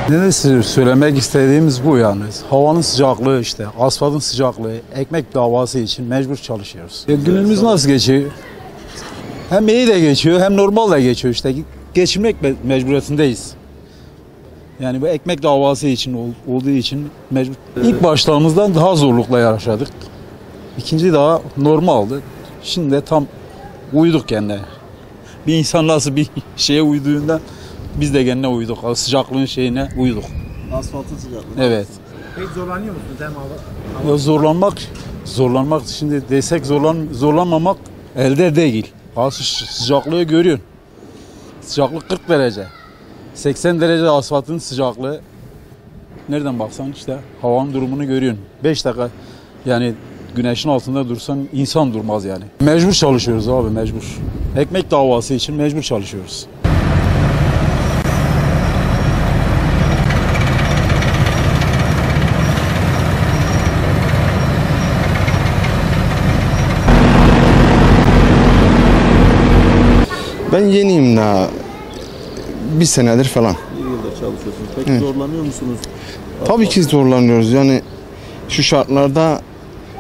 Ne söylemek istediğimiz bu yani. Havanın sıcaklığı işte, asfaltın sıcaklığı, ekmek davası için mecbur çalışıyoruz. Günümüz nasıl geçiyor? Hem iyi de geçiyor hem normal de geçiyor işte. Geçinmek mecburiyetindeyiz. Yani bu ekmek davası için olduğu için mecbur. İlk başlarımızdan daha zorlukla yaşadık. İkinci daha normaldi. Şimdi de tam uyduk kendine. Bir insan nasıl bir şeye uyduğundan biz de kendine uyduk. Sıcaklığın şeyine uyduk. Asfaltın sıcaklığı. Evet. Peki zorlanıyor musunuz? Hem Zorlanmak şimdi desek zorlanmamak elde değil. Sıcaklığı görüyorsun. Sıcaklık 40 derece. 80 derece asfaltın sıcaklığı. Nereden baksan işte havanın durumunu görüyorsun. 5 dakika yani güneşin altında dursan insan durmaz yani. Mecbur çalışıyoruz abi, mecbur. Ekmek davası için mecbur çalışıyoruz. Ben yeniyim daha. Bir senedir falan. bir yıldır çalışıyorsunuz. Peki zorlanıyor musunuz? Tabii ki zorlanıyoruz. Yani şu şartlarda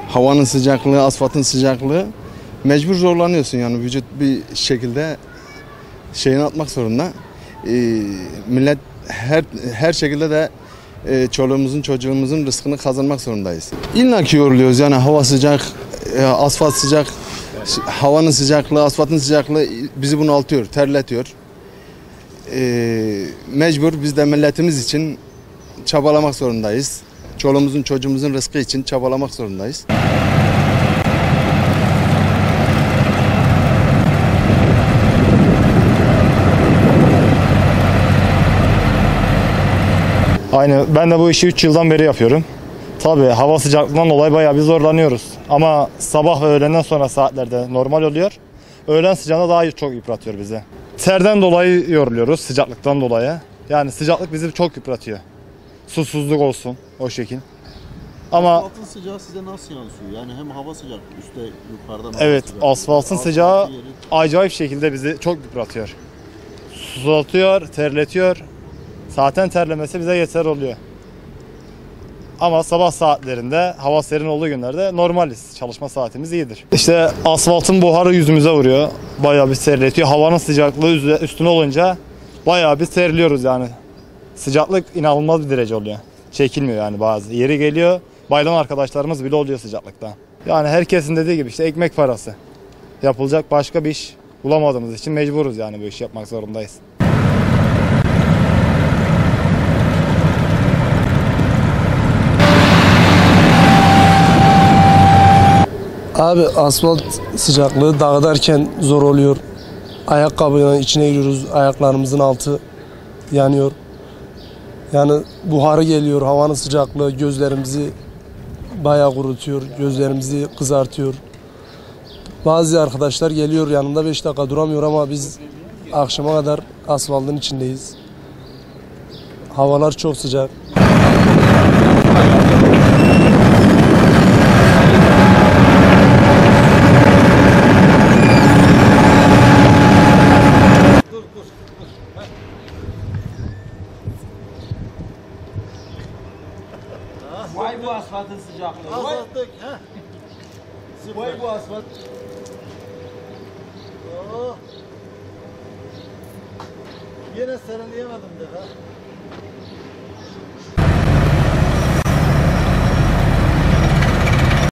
havanın sıcaklığı, asfaltın sıcaklığı mecbur zorlanıyorsun yani vücut bir şekilde şeyini atmak zorunda. Millet her şekilde de çoluğumuzun çocuğumuzun rızkını kazanmak zorundayız. İlla ki yoruluyoruz yani hava sıcak, asfalt sıcak, havanın sıcaklığı, asfaltın sıcaklığı bizi bunaltıyor, terletiyor. Mecbur biz de milletimiz için çabalamak zorundayız. Çoluğumuzun çocuğumuzun rızkı için çabalamak zorundayız. Aynı ben de bu işi 3 yıldan beri yapıyorum. Tabii hava sıcaklığından dolayı bayağı bir zorlanıyoruz. Ama sabah ve öğlenden sonra saatlerde normal oluyor. Öğlen sıcağında daha çok yıpratıyor bizi. Terden dolayı yoruluyoruz, sıcaklıktan dolayı. Yani sıcaklık bizi çok yıpratıyor. Susuzluk olsun o şekil. Ama Asfaltın sıcağı size nasıl yansıyor? Yani hem hava sıcak, üstte yukarıdan hava evet, sıcak. asfaltın sıcağı yeri- acayip şekilde bizi çok yıpratıyor. Susatıyor, terletiyor. Zaten terlemesi bize yeter oluyor. Ama sabah saatlerinde hava serin olduğu günlerde normaliz. Çalışma saatimiz iyidir. İşte asfaltın buharı yüzümüze vuruyor. Bayağı bir terletiyor. Havanın sıcaklığı üstüne olunca bayağı bir terliyoruz yani. Sıcaklık inanılmaz bir derece oluyor. Çekilmiyor yani bazı. Yeri geliyor. Bayılan arkadaşlarımız bile oluyor sıcaklıktan. Yani herkesin dediği gibi işte ekmek parası. Yapılacak başka bir iş bulamadığımız için mecburuz yani bu işi yapmak zorundayız. Abi asfalt sıcaklığı dağıdarken zor oluyor. Ayakkabının içine giriyoruz, ayaklarımızın altı yanıyor. Yani buharı geliyor, havanın sıcaklığı gözlerimizi bayağı kurutuyor, gözlerimizi kızartıyor. Bazı arkadaşlar geliyor yanında 5 dakika duramıyor ama biz akşama kadar asfaltın içindeyiz. Havalar çok sıcak. Vay bu asfaltın sıcaklığı. Azalttık. Vay bu asfalt. Oh. Yine serinleyemedim de ha.